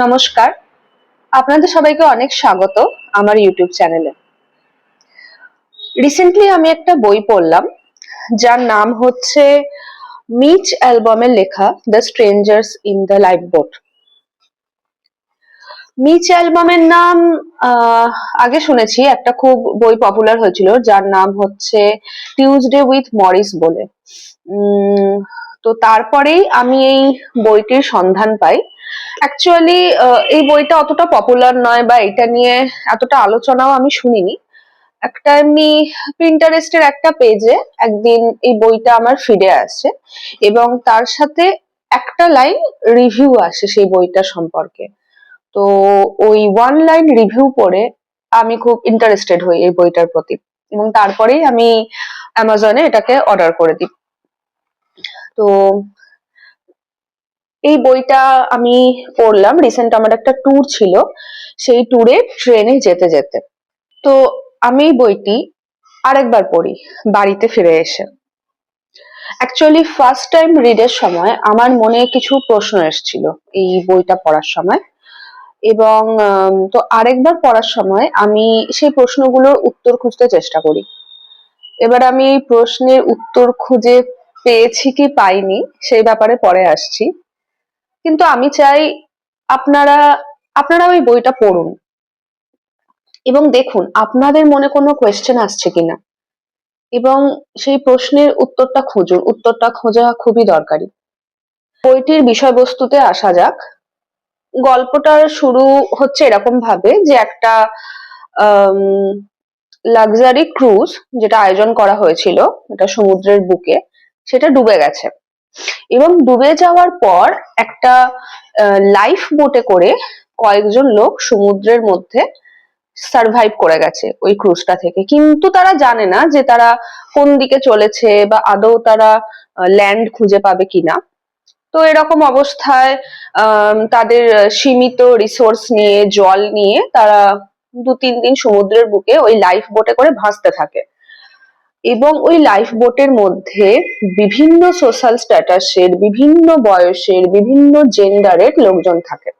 নমস্কার, আপনাদের সবাইকে অনেক স্বাগত আমার ইউটিউব চ্যানেলে। রিসেন্টলি আমি একটা বই পড়লাম যার নাম হচ্ছে মিচ অ্যালবামের লেখা the strangers in the lifeboat. Mitch অ্যালবামের নাম আগে শুনেছি, একটা খুব বই পপুলার হয়েছিল যার নাম হচ্ছে টিউজডে উইথ মরিস বলে। তো তারপরেই আমি এই বইটির সন্ধান পাই। অ্যাকচুয়ালি এই বইটা অতটা পপুলার নয় বা এটা নিয়ে এতটা আলোচনাও আমি শুনিনি। একটা এমনি প্রিন্টারেস্টের একটা পেজে একদিন এই বইটা আমার ফিডে আসে এবং তার সাথে একটা লাইন রিভিউ আসে সেই বইটা সম্পর্কে। তো ওই ওয়ান লাইন রিভিউ পড়ে আমি খুব ইন্টারেস্টেড হই এই বইটার প্রতি এবং তারপরেই আমি অ্যামাজনে এটাকে অর্ডার করে দিই। তো এই বইটা আমি পড়লাম রিসেন্ট, আমার একটা ট্যুর ছিল, সেই ট্যুরে ট্রেনে যেতে যেতে। তো আমি এই বইটি আরেকবার পড়ি বাড়িতে ফিরে এসে। অ্যাকচুয়ালি ফার্স্ট টাইম রিডের সময় আমার মনে কিছু প্রশ্ন এসেছিল এই বইটা পড়ার সময়, এবং তো আরেকবার পড়ার সময় আমি সেই প্রশ্নগুলোর উত্তর খুঁজতে চেষ্টা করি। এবার আমি এই প্রশ্নের উত্তর খুঁজে পেয়েছি কি পাইনি সেই ব্যাপারে পরে আসছি, কিন্তু আমি চাই আপনারা আপনারা ওই বইটা পড়ুন এবং দেখুন আপনাদের মনে কোনো কোয়েশ্চেন আসছে কিনা এবং সেই প্রশ্নের উত্তরটা খুঁজুন। উত্তরটা খোঁজা খুবই দরকারি। বইটির বিষয়বস্তুতে আসা যাক। গল্পটার শুরু হচ্ছে এরকম ভাবে যে একটা লাক্সারি ক্রুজ যেটা আয়োজন করা হয়েছিল, এটা সমুদ্রের বুকে, সেটা ডুবে গেছে এবং ডুবে যাওয়ার পর একটা লাইফ বোটে করে কয়েকজন লোক সমুদ্রের মধ্যে সার্ভাইভ করে গেছে ওই ক্রুজটা থেকে, কিন্তু তারা জানে না যে তারা কোন দিকে চলেছে বা আদৌ তারা ল্যান্ড খুঁজে পাবে কিনা। তো এরকম অবস্থায় তাদের সীমিত রিসোর্স নিয়ে, জল নিয়ে তারা 2-3 দিন সমুদ্রের বুকে ওই লাইফ বোটে করে ভাসতে থাকে এবং ওই লাইফ বোটের মধ্যে বিভিন্ন সোশ্যাল স্ট্যাটাসের, বিভিন্ন বয়সের, বিভিন্ন জেন্ডারের লোকজন থাকে।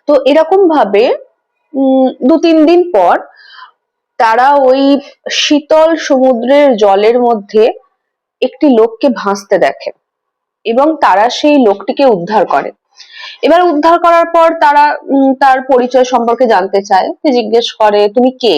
তো এরকম ভাবে 2-3 দিন পর তারা ওই শীতল সমুদ্রের জলের মধ্যে একটি লোককে ভাসতে দেখে এবং তারা সেই লোকটিকে উদ্ধার করে। এবার উদ্ধার করার পর তারা তার পরিচয় সম্পর্কে জানতে চায়, জিজ্ঞেস করে তুমি কে,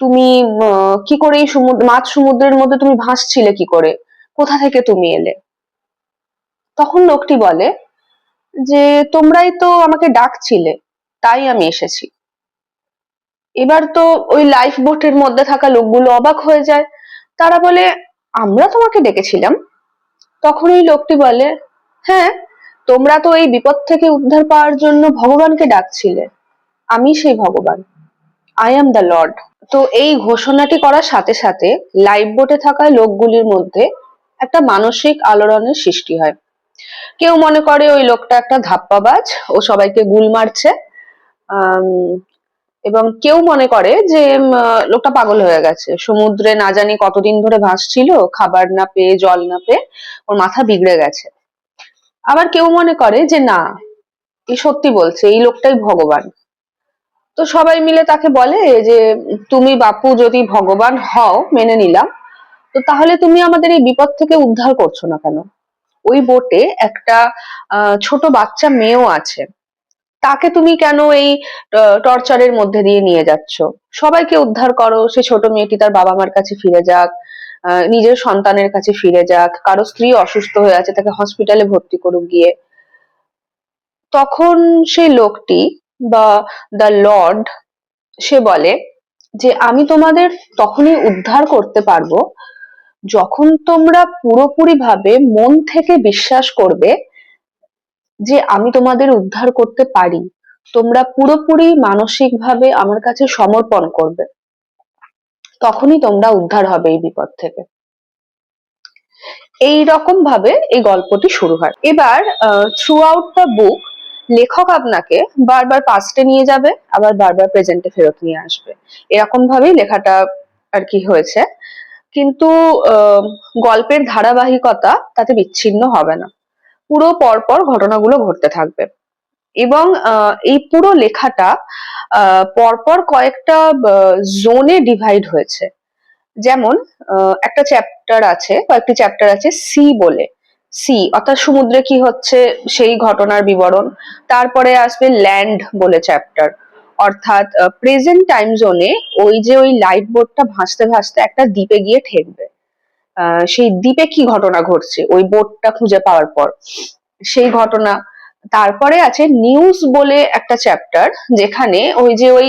তুমি কি করে এই মাঝ সমুদ্রের মধ্যে তুমি ভাসছিলে কি করে, কোথা থেকে তুমি এলে? তখন লোকটি বলে যে তোমরাই তো আমাকে ডাকছিলে, তাই আমি এসেছি। এবার তো ওই লাইফ বোটের মধ্যে থাকা লোকগুলো অবাক হয়ে যায়। তারা বলে আমরা তোমাকে ডেকেছিলাম। তখন ওই লোকটি বলে হ্যাঁ, তোমরা তো এই বিপদ থেকে উদ্ধার পাওয়ার জন্য ভগবানকে ডাকছিলে, আমি সেই ভগবান, আই এম দ্য লর্ড। তো এই ঘোষণাটি করার সাথে সাথে লাইফ বোটে থাকা লোকগুলির মধ্যে একটা মানসিক আলোড়নের সৃষ্টি হয়। কেউ মনে করে ওই লোকটা একটা ধাপ্পাবাজ, ও সবাইকে গুল মারছে, আহ এবং কেউ মনে করে যে লোকটা পাগল হয়ে গেছে, সমুদ্রে না জানি কতদিন ধরে ভাসছিল, খাবার না পেয়ে, জল না পেয়ে ওর মাথা বিগড়ে গেছে। আবার কেউ মনে করে যে না, এই সত্যি বলছে, এই লোকটাই ভগবান। তো সবাই মিলে তাকে বলে যে তুমি বাপু যদি ভগবান হও মেনে নিলাম, তো তাহলে তুমি আমাদের এই বিপদ থেকে উদ্ধার করছো না কেন? ওই বোটে একটা ছোট বাচ্চা মেয়েও আছে, তাকে তুমি কেন এই টর্চারের মধ্যে দিয়ে নিয়ে যাচ্ছ? সবাইকে উদ্ধার করো, সে ছোট মেয়েটি তার বাবা মার কাছে ফিরে যাক, নিজের সন্তানের কাছে ফিরে যাক, কারো স্ত্রী অসুস্থ হয়ে আছে তাকে হসপিটালে ভর্তি করুক গিয়ে। তখন সেই লোকটি বা দ্য লর্ড সে বলে যে আমি তোমাদের তখনই উদ্ধার করতে পারবো যখন তোমরা পুরোপুরি ভাবে মন থেকে বিশ্বাস করবে যে আমি তোমাদের উদ্ধার করতে পারি, তোমরা পুরোপুরি মানসিকভাবে আমার কাছে সমর্পণ করবে, তখনই তোমরা উদ্ধার হবে এই বিপদ থেকে। এই রকম ভাবে এই গল্পটি শুরু হয়। এবার থ্রু আউট দ্য বুক লেখক আপনাকে বারবার পাস্টে নিয়ে যাবে, আবার বারবার প্রেজেন্টে ফেরত নিয়ে আসবে, এরকম ভাবেই লেখাটা আর কি হয়েছে। কিন্তু গল্পের ধারাবাহিকতা তাতে বিচ্ছিন্ন হবে না, পুরো পরপর ঘটনাগুলো ঘটতে থাকবে। এবং এই পুরো লেখাটা পরপর কয়েকটা জোনে ডিভাইড হয়েছে। যেমন একটা চ্যাপ্টার আছে, কয়েকটি চ্যাপ্টার আছে সি বলে, সি অর্থাৎ সমুদ্রে কি হচ্ছে সেই ঘটনার বিবরণ। তারপরে আসবে ল্যান্ড বলে চ্যাপ্টার, অর্থাৎ প্রেজেন্ট টাইম জোনে ওই লাইফ বোটটা ভাসতে ভাসতে একটা দ্বীপে গিয়ে ঠেকবে, সেই দ্বীপে কি ঘটনা ঘটছে ওই বোটটা খুঁজে পাওয়ার পর সেই ঘটনা। তারপরে আছে নিউজ বলে একটা চ্যাপ্টার, যেখানে ওই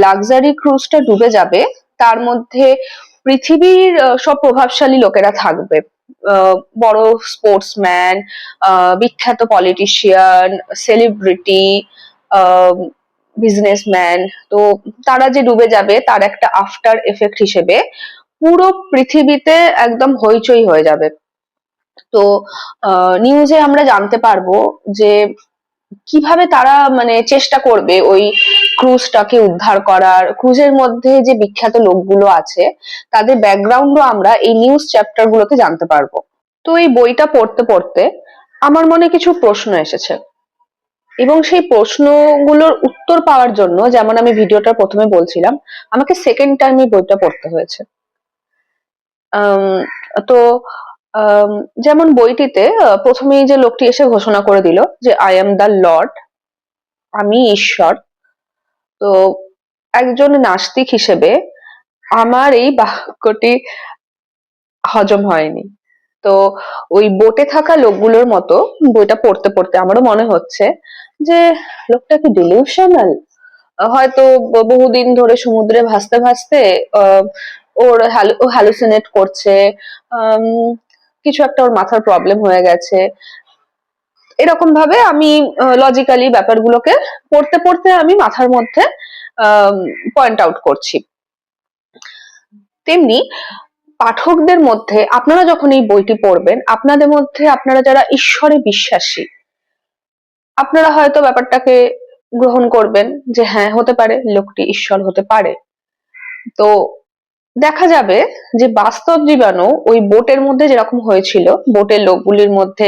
লাক্সারি ক্রুজটা ডুবে যাবে, তার মধ্যে পৃথিবীর সব প্রভাবশালী লোকেরা থাকবে, বড় স্পোর্টসম্যান, বিখ্যাত পলিটিশিয়ান, সেলিব্রিটি, বিজনেসম্যান। তো তারা যে ডুবে যাবে তার একটা আফটার এফেক্ট হিসেবে পুরো পৃথিবীতে একদম হইচই হয়ে যাবে। তো নিউজে আমরা জানতে পারবো যে কিভাবে তারা মানে চেষ্টা করবে ওই ক্রুজটাকে উদ্ধার করার। ক্রুজের মধ্যে যে বিখ্যাত লোকগুলো আছে তাদের ব্যাকগ্রাউন্ডও আমরা এই নিউজ চ্যাপ্টার গুলোতে জানতে পারবো। তো এই বইটা পড়তে পড়তে আমার মনে কিছু প্রশ্ন এসেছে, এবং সেই প্রশ্নগুলোর উত্তর পাওয়ার জন্য, যেমন আমি ভিডিওটার প্রথমে বলছিলাম, আমাকে সেকেন্ড টাইম এই বইটা পড়তে হয়েছে। আম, তো যেমন বইটিতে প্রথমেই যে লোকটি এসে ঘোষণা করে দিল যে আই এম দ্য লর্ড, আমি ঈশ্বর। তো একজন নাস্তিক হিসেবে আমার এই বাক্যটি হজম হয়নি। তো ওই বোটে থাকা লোকগুলোর মতো বইটা পড়তে পড়তে আমারও মনে হচ্ছে যে লোকটা কি ডিলিউশনাল, হয়তো বহুদিন ধরে সমুদ্রে ভাসতে ভাসতে আহ, ও হ্যালুসিনেট করছে, আম, কিছু একটা ওর মাথার প্রবলেম হয়ে গেছে। এরকম ভাবে আমি লজিক্যালি ব্যাপারগুলোকে পড়তে পড়তে আমি মাথার মধ্যে পয়েন্ট আউট করছি। তেমনি পাঠকদের মধ্যে আপনারা যখন এই বইটি পড়বেন, আপনাদের মধ্যে আপনারা যারা ঈশ্বরে বিশ্বাসী, আপনারা হয়তো ব্যাপারটাকে গ্রহণ করবেন যে হ্যাঁ হতে পারে লোকটি ঈশ্বর হতে পারে। তো দেখা যাবে যে বাস্তব জীবনেও ওই বোটের মধ্যে যেরকম হয়েছিল, বোটের লোকগুলির মধ্যে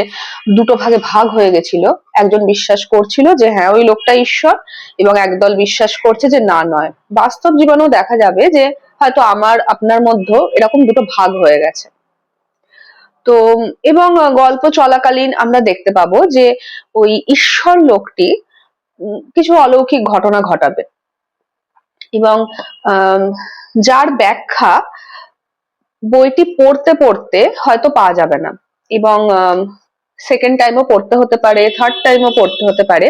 দুটো ভাগে ভাগ হয়ে গেছিল। একজন বিশ্বাস করছিল যে হ্যাঁ ওই লোকটা ঈশ্বর, এবং একদল বিশ্বাস করছে যে না নয়। বাস্তব জীবনেও দেখা যাবে যে হয়তো আমার আপনার মধ্যেও এরকম দুটো ভাগ হয়ে গেছে। তো এবং গল্প চলাকালীন আমরা দেখতে পাবো যে ওই ঈশ্বর লোকটি কিছু অলৌকিক ঘটনা ঘটাবে, এবং আম, যার ব্যাখ্যা বইটি পড়তে পড়তে হয়তো পাওয়া যাবে না, এবং সেকেন্ড টাইমও পড়তে হতে পারে, থার্ড টাইমও পড়তে হতে পারে।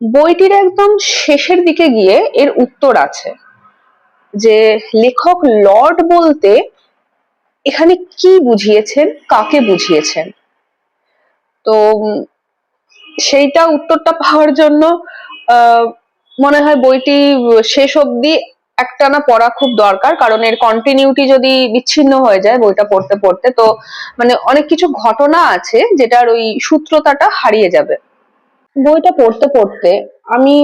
বইটির একদম শেষের দিকে গিয়ে এর উত্তর আছে যে লেখক লর্ড বলতে এখানে কি বুঝিয়েছেন, কাকে বুঝিয়েছেন। তো সেইটা উত্তরটা পাওয়ার জন্য আহ মনে হয় বইটি শেষ অবধি একটানা পড়া খুব দরকার, কারণ এর কন্টিনিউটি যদি বিচ্ছিন্ন হয়ে যায় বইটা পড়তে পড়তে, তো মানে অনেক কিছু ঘটনা আছে যেটার ওই সূত্রতাটা হারিয়ে যাবে। বইটা পড়তে পড়তে আমি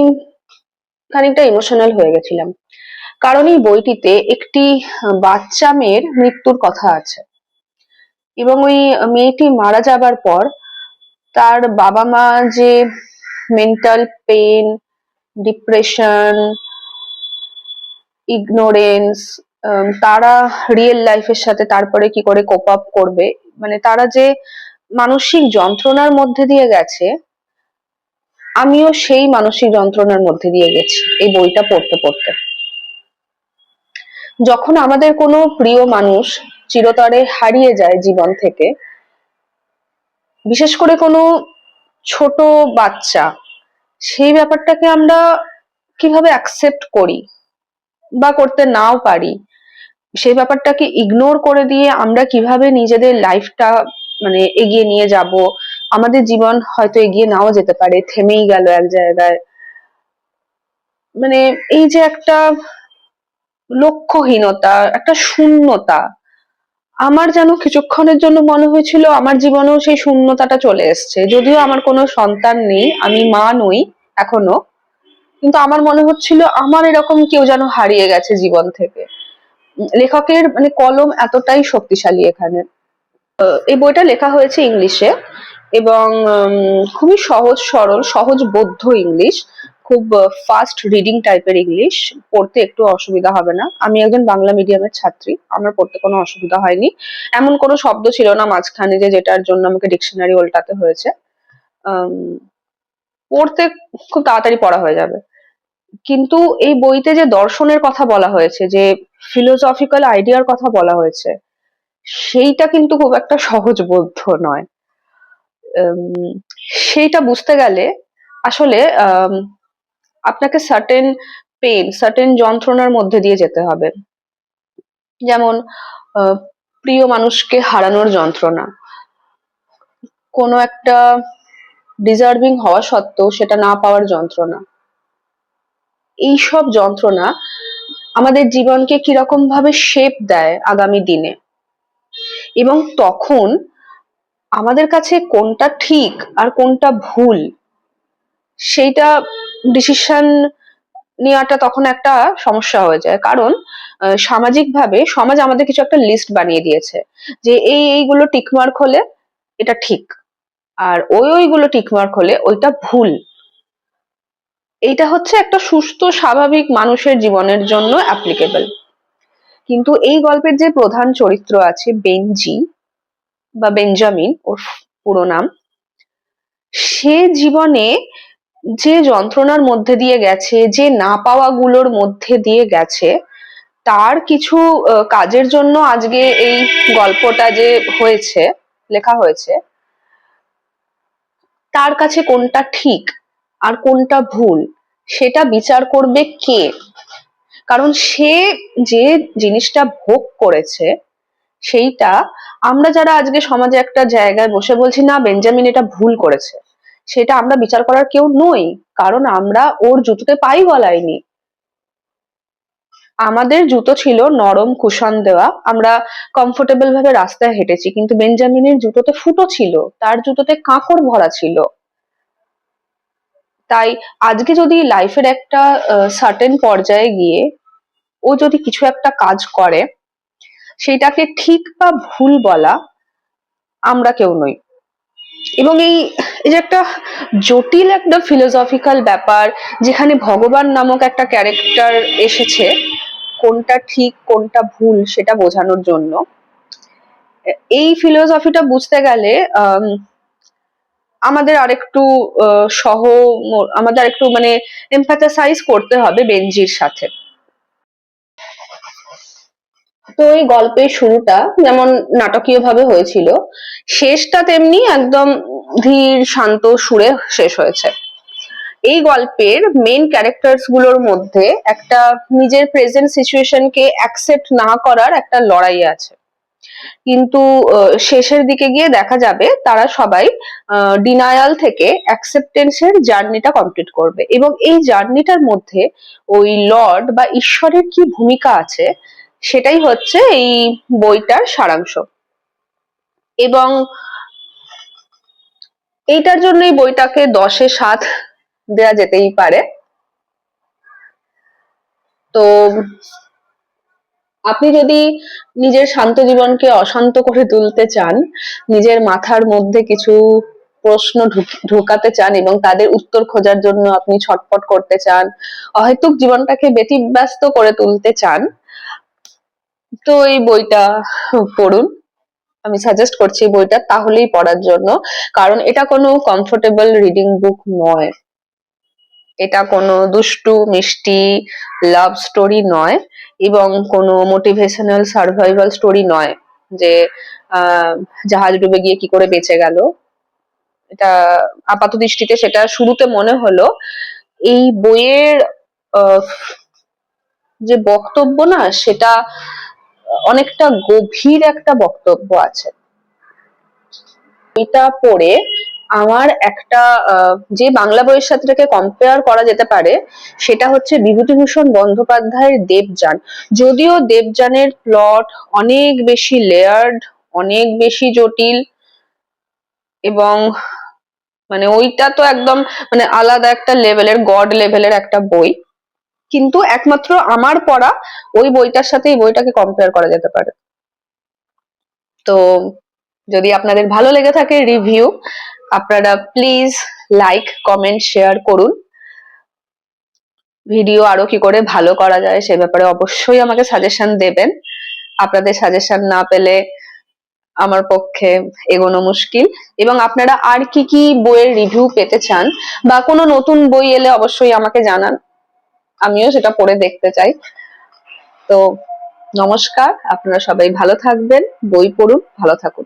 খানিকটা ইমোশনাল হয়ে গেছিলাম, কারণ এই বইটিতে একটি বাচ্চা মেয়ের মৃত্যুর কথা আছে, এবং ওই মেয়েটি মারা যাবার পর তার বাবা মা যে মেন্টাল পেন, ডিপ্রেশন, ইগনোরেন্স, তারা রিয়েল লাইফের সাথে তারপরে কি করে কোপ আপ করবে, মানে তারা যে মানসিক যন্ত্রণার মধ্যে দিয়ে গেছে, আমিও সেই মানসিক যন্ত্রণার মধ্যে দিয়ে গেছি এই বইটা পড়তে পড়তে। যখন আমাদের কোনো প্রিয় মানুষ চিরতরে হারিয়ে যায় জীবন থেকে, বিশেষ করে কোনো ছোট বাচ্চা, সেই ব্যাপারটাকে আমরা কিভাবে অ্যাকসেপ্ট করি বা করতে নাও পারি, সেই ব্যাপারটাকে ইগনোর করে দিয়ে আমরা কিভাবে নিজেদের লাইফটা মানে এগিয়ে নিয়ে যাব। আমাদের জীবন হয়তো এগিয়ে নাও যেতে পারে, থেমেই গেল এক জায়গায়, মানে এই যে একটা লক্ষ্যহীনতা, একটা শূন্যতা। আমার যেন কিছুক্ষণের জন্য মনে হয়েছিল আমার জীবনেও সেই শূন্যতাটা চলে এসছে, যদিও আমার কোনো সন্তান নেই, আমি মা নই এখনো, কিন্তু আমার মনে হচ্ছিল আমার এরকম কেউ যেন হারিয়ে গেছে জীবন থেকে। লেখকের মানে কলম এতটাই শক্তিশালী এখানে। এই বইটা লেখা হয়েছে ইংলিশে, এবং খুবই সহজ সরল সহজবোধ্য ইংলিশ, খুব ফাস্ট রিডিং টাইপের ইংলিশ, পড়তে একটু অসুবিধা হবে না। আমি একজন বাংলা মিডিয়ামের ছাত্রী, আমার পড়তে কোনো অসুবিধা হয়নি। এমন কোনো শব্দ ছিল না মাঝখানে যে যেটার জন্য আমাকে ডিকশনারি উল্টাতে হয়েছে। আম, পড়তে খুব তাড়াতাড়ি পড়া হয়ে যাবে। কিন্তু এই বইতে যে দর্শনের কথা বলা হয়েছে, যে ফিলোসফিক্যাল আইডিয়ার কথা বলা হয়েছে, সেইটা কিন্তু খুব একটা সহজবোধ্য নয়। উম, সেইটা বুঝতে গেলে আসলে আপনাকে সার্টেন পেন, সার্টেন যন্ত্রণার মধ্যে দিয়ে যেতে হবে। যেমন আহ, প্রিয় মানুষকে হারানোর যন্ত্রণা, কোনো একটা ডিজার্ভিং হওয়া সত্ত্বেও সেটা না পাওয়ার যন্ত্রণা, এইসব যন্ত্রণা আমাদের জীবনকে কিরকম ভাবে শেপ দেয় আগামী দিনে, এবং তখন আমাদের কাছে কোনটা ঠিক আর কোনটা ভুল সেইটা ডিসিশন নেওয়াটা তখন একটা সমস্যা হয়ে যায়। কারণ সামাজিকভাবে সমাজ আমাদের কিছু একটা লিস্ট বানিয়ে দিয়েছে যে এইগুলো টিকমার্ক হলে এটা ঠিক, আর ওইগুলো টিকমার্ক হলে ওইটা ভুল। এইটা হচ্ছে একটা সুস্থ স্বাভাবিক মানুষের জীবনের জন্য অ্যাপ্লিকেবল। কিন্তু এই গল্পের যে প্রধান চরিত্র আছে বেনজি বা বেঞ্জামিন ওর পুরো নাম, সে জীবনে যে যন্ত্রণার মধ্যে দিয়ে গেছে, যে না পাওয়া গুলোর মধ্যে দিয়ে গেছে, তার কিছু কাজের জন্য আজকে এই গল্পটা যে হয়েছে, লেখা হয়েছে, তার কাছে কোনটা ঠিক আর কোনটা ভুল সেটা বিচার করবে কে? কারণ সে যে জিনিসটা ভোগ করেছে সেইটা আমরা যারা আজকে সমাজে একটা জায়গায় বসে বলছি না বেঞ্জামিন এটা ভুল করেছে, সেটা আমরা বিচার করার কেউ নই। কারণ আমরা ওর জুতোতে পাই গলাইনি, আমাদের জুতো ছিল নরম কুশন দেওয়া, আমরা কমফোর্টেবল ভাবে রাস্তায় হেঁটেছি, কিন্তু বেঞ্জামিনের জুতোতে ফুটো ছিল, তার জুতোতে কাঁকড় ভরা ছিল। তাই আজকে যদি লাইফের একটা সার্টেন পর্যায়ে গিয়ে ও যদি কিছু একটা কাজ করে, সেটাকে ঠিক বা ভুল বলা আমরা কেউ নই। এবং এই যে একটা জটিল একটা ফিলোসফিক্যাল ব্যাপার, যেখানে ভগবান নামক একটা ক্যারেক্টার এসেছে কোনটা ঠিক কোনটা ভুল সেটা বোঝানোর জন্য। এই ফিলোসফিটা বুঝতে গেলে আমাদের আরেকটু সহ আমাদের আরেকটু মানে এমপ্যাথাসাইজ করতে হবে বেনজির সাথে। তো এই গল্পের শুরুটা যেমন নাটকীয় ভাবে হয়েছিল, শেষটা তেমনি একদম ধীর শান্ত সুরে শেষ হয়েছে। এই গল্পের মেইন ক্যারেক্টার্স গুলোর মধ্যে একটা নিজের প্রেজেন্ট সিচুয়েশনকে অ্যাকসেপ্ট না করার একটা লড়াই আছে, কিন্তু শেষের দিকে গিয়ে দেখা যাবে তারা সবাই ডিনায়াল থেকে অ্যাকসেপ্টেন্সের জার্নিটা কমপ্লিট করবে, এবং এই জার্নিটার মধ্যে ওই লর্ড বা ঈশ্বরের কি ভূমিকা আছে সেটাই হচ্ছে এই বইটার সারাংশ। এবং এইটার জন্য এই বইটাকে 10-এ 7 দেয়া যেতেই পারে। তো আপনি যদি নিজের শান্ত জীবনকে অশান্ত করে তুলতে চান, নিজের মাথার মধ্যে কিছু প্রশ্ন ঢোকাতে চান এবং তাদের উত্তর খোঁজার জন্য আপনি ছটফট করতে চান, অহেতুক জীবনটাকে ব্যতিব্যস্ত করে তুলতে চান, তো এই বইটা পড়ুন। আমি সাজেস্ট করছি এই বইটা তাহলেই পড়ার জন্য। কারণ এটা কোনো কমফোর্টেবল রিডিং বুক নয়, এটা কোনো দুষ্টু মিষ্টি লাভ স্টোরি নয়, এবং কোনো মোটিভেশনাল সার্ভাইভাল স্টোরি নয় যে জাহাজ ডুবে গিয়ে কি করে বেঁচে গেল। এটা আপাত দৃষ্টিতে সেটা শুরুতে মনে হলো। এই বইয়ের আহ, যে বক্তব্য না সেটা অনেকটা গভীর একটা বক্তব্য আছে। এটা পড়ে আমার একটা যে বাংলা বইয়ের সাথে এটাকে কম্পেয়ার করা যেতে পারে সেটা হচ্ছে বিভূতিভূষণ বন্দ্যোপাধ্যায়ের দেবযান। যদিও দেবযানের প্লট অনেক বেশি লেয়ার্ড, অনেক বেশি জটিল, এবং মানে ওইটা তো একদম মানে আলাদা একটা লেভেলের, গড লেভেলের একটা বই, কিন্তু একমাত্র আমার পড়া ওই বইটার সাথে এই বইটাকে কম্পেয়ার করা যেতে পারে। তো যদি আপনাদের ভালো লেগে থাকে রিভিউ, আপনারা প্লিজ লাইক, কমেন্ট, শেয়ার করুন। ভিডিও আরো কি করে ভালো করা যায় সে ব্যাপারে অবশ্যই আমাকে সাজেশন দেবেন। আপনাদের সাজেশন না পেলে আমার পক্ষে এগোনো মুশকিল। এবং আপনারা আর কি কি বইয়ের রিভিউ পেতে চান বা কোনো নতুন বই এলে অবশ্যই আমাকে জানান, আমিও সেটা পড়ে দেখতে চাই। তো নমস্কার, আপনারা সবাই ভালো থাকবেন, বই পড়ুন, ভালো থাকুন।